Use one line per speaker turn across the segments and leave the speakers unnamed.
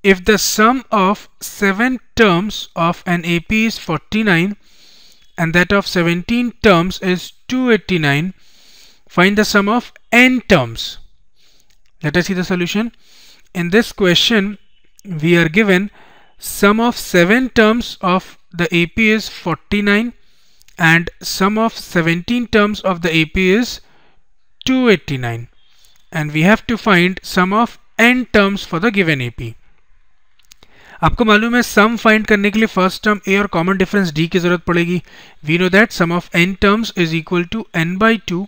if the sum of 7 terms of an AP is 49 and that of 17 terms is 289, find the sum of n terms. Let us see the solution. In this question we are given sum of 7 terms of the AP is 49 and sum of 17 terms of the AP is 289, and we have to find sum of n terms for the given AP. आपको मालूम है sum find करने के लिए first term a और common difference d की जरूरत पड़ेगी. We know that sum of n terms is equal to n by 2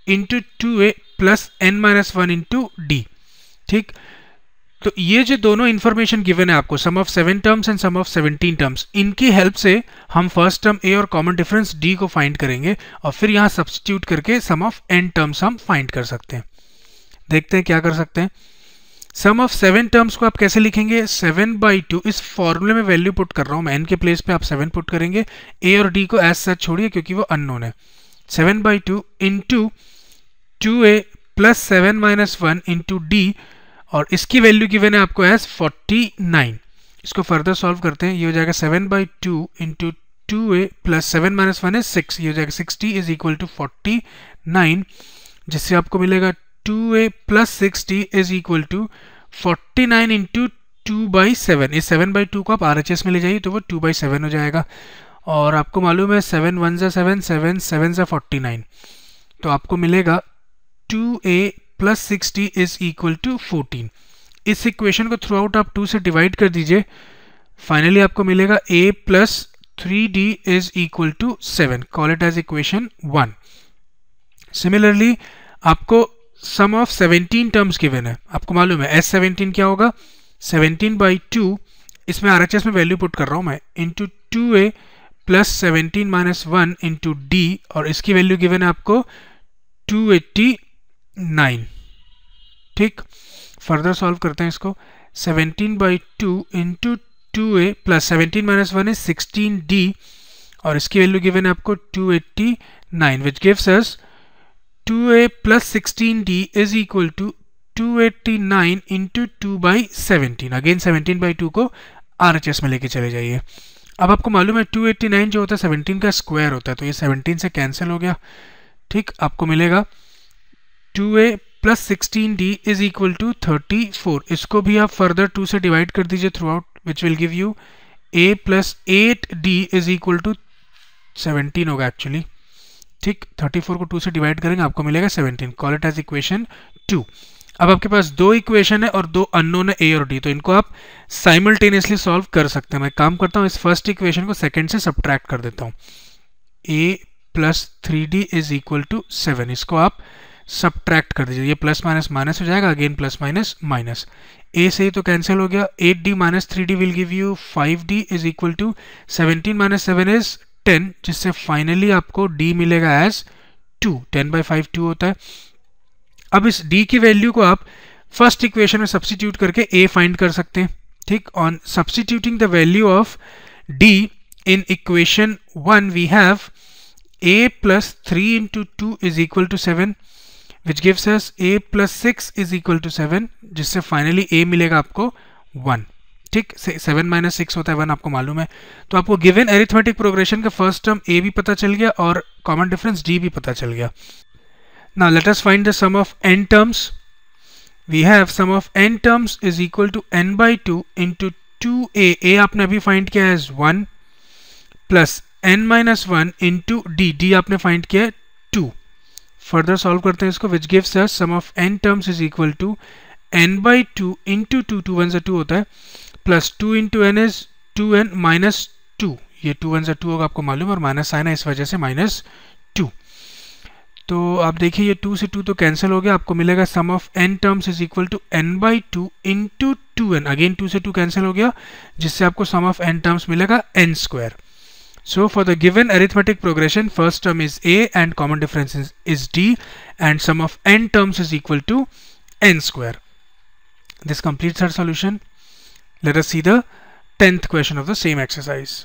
into 2a plus n minus 1 into d. ठीक, तो ये जो दोनों इंफॉर्मेशन गिवन है आपको, sum of 7 terms and sum of 17 terms, इनकी हेल्प से हम फर्स्ट टर्म a और कॉमन डिफरेंस d को फाइंड करेंगे और फिर यहाँ सब्स्टिट्यूट करके सम ऑफ n टर्म्स हम फाइंड कर सकते हैं. देखते हैं क्या कर सकते हैं. सम ऑफ 7 टर्म्स को आप कैसे लिखेंगे? 7/2. इस फॉर्मूले में वैल्यू पुट कर रहा हूं मैं, n के प्लेस पे आप 7 पुट करेंगे. a और d को एज सच छोड़िए क्योंकि वो अननोन है. 7/2 into 2a plus 7 minus 1 into d, और इसकी वैल्यू गिवन है आपको एज 49. इसको फर्दर सॉल्व करते हैं. ये हो जाएगा 7/2 इंटू 2a प्लस 7 माइनस 1 है 6. ये हो जाएगा 60 इज इक्वल टू 49, जिससे आपको मिलेगा 2a plus 60 is equal to 49 into 2/7. इस 7/2 को आप RHS में ले जाइए तो वो 2/7 हो जाएगा. और आपको मालूम है 7 1 जा 7, 7 7 जा 49, तो आपको मिलेगा 2a plus 60 is equal to 14. इस इक्वेशन को थ्रू आउट आप 2 से डिवाइड कर दीजिए. फाइनली आपको मिलेगा a plus 3d is equal to 7. Call it as equation 1. Similarly आपको सम ऑफ 17 टर्म्स गिवन है. आपको मालूम है S17 क्या होगा? 17/2, इसमें RHS में वैल्यू पुट कर रहा हूं मैं, into 2a plus 17 minus 1 into d, और इसकी वैल्यू गिवन है आपको 289. ठीक, फर्दर सॉल्व करते हैं इसको. 17/2 into 2a plus 17 minus 1 is 16d, और इसकी वैल्यू गिवन है आपको 289, विच gives us 2a plus 16d is equal to 289 into 2/17. Again 17/2 को RHS में लेके चले जाइए. अब आपको मालूम है 289 जो होता है 17 का स्क्वायर होता है, तो ये 17 से कैंसिल हो गया. ठीक, आपको मिलेगा 2a plus 16d is equal to 34. इसको भी आप फर्दर 2 से डिवाइड कर दीजिए through out, which will give you a plus 8d is equal to 17 होगा एक्चुअली. ठीक, 34 को 2 से डिवाइड करेंगे आपको मिलेगा 17. Call it as equation 2. अब आपके पास दो इक्वेशन है और दो अननोन है a और d, तो इनको आप साइमल्टेनियसली सॉल्व कर सकते हैं. मैं काम करता हूँ, इस फर्स्ट इक्वेशन को सेकंड से सब्ट्रैक्ट कर देता हूँ. a plus 3d is equal to 7. इसको आप सब्ट्रैक्ट कर दीजिए. ये प्लस माइनस माइनस हो जाएगा, again plus minus minus. a से तो कैंसिल हो गया. 8d minus 3d will give you 5d is equal to 17 minus 7 is 10, जिससे फाइनली आपको d मिलेगा एज 2. 10/5 2 होता है. अब इस d की वैल्यू को आप फर्स्ट इक्वेशन में सब्स्टिट्यूट करके a फाइंड कर सकते हैं. ठीक, on substituting the value of d in equation 1 we have a plus 3 into 2 is equal to 7, which gives us a plus 6 is equal to 7, जिससे फाइनली a मिलेगा आपको 1. ठीक, 7 माइनस 6 होता है 1, आपको मालूम है. तो आपको गिवन एरिथमेटिक प्रोग्रेशन का फर्स्ट टर्म a भी पता चल गया और कॉमन डिफरेंस d भी पता चल गया. Now let us find the sum of n terms. We have sum of n terms is equal to n/2 into 2a. a आपने अभी फाइंड किया as 1 plus n minus 1 into d आपने find किया 2. Further solve करते हैं इसको, which gives us sum of n terms is equal to n/2 into 2, 2 1 2 होता है, plus 2 into n is 2n minus 2. ये 2 1 2 होगा आपको मालूम, और माइनस साइन है इस वजह से माइनस 2. तो आप देखिए ये 2 से 2 तो कैंसिल हो गया. आपको मिलेगा sum of n terms is equal to n/2 into 2n. Again 2 से 2 कैंसिल हो गया, जिससे आपको सम ऑफ n टर्म्स मिलेगा n square. So for the given arithmetic progression, first term is a and common difference is d, and sum of n terms is equal to n square. This completes our solution. Let us see the 10th question of the same exercise.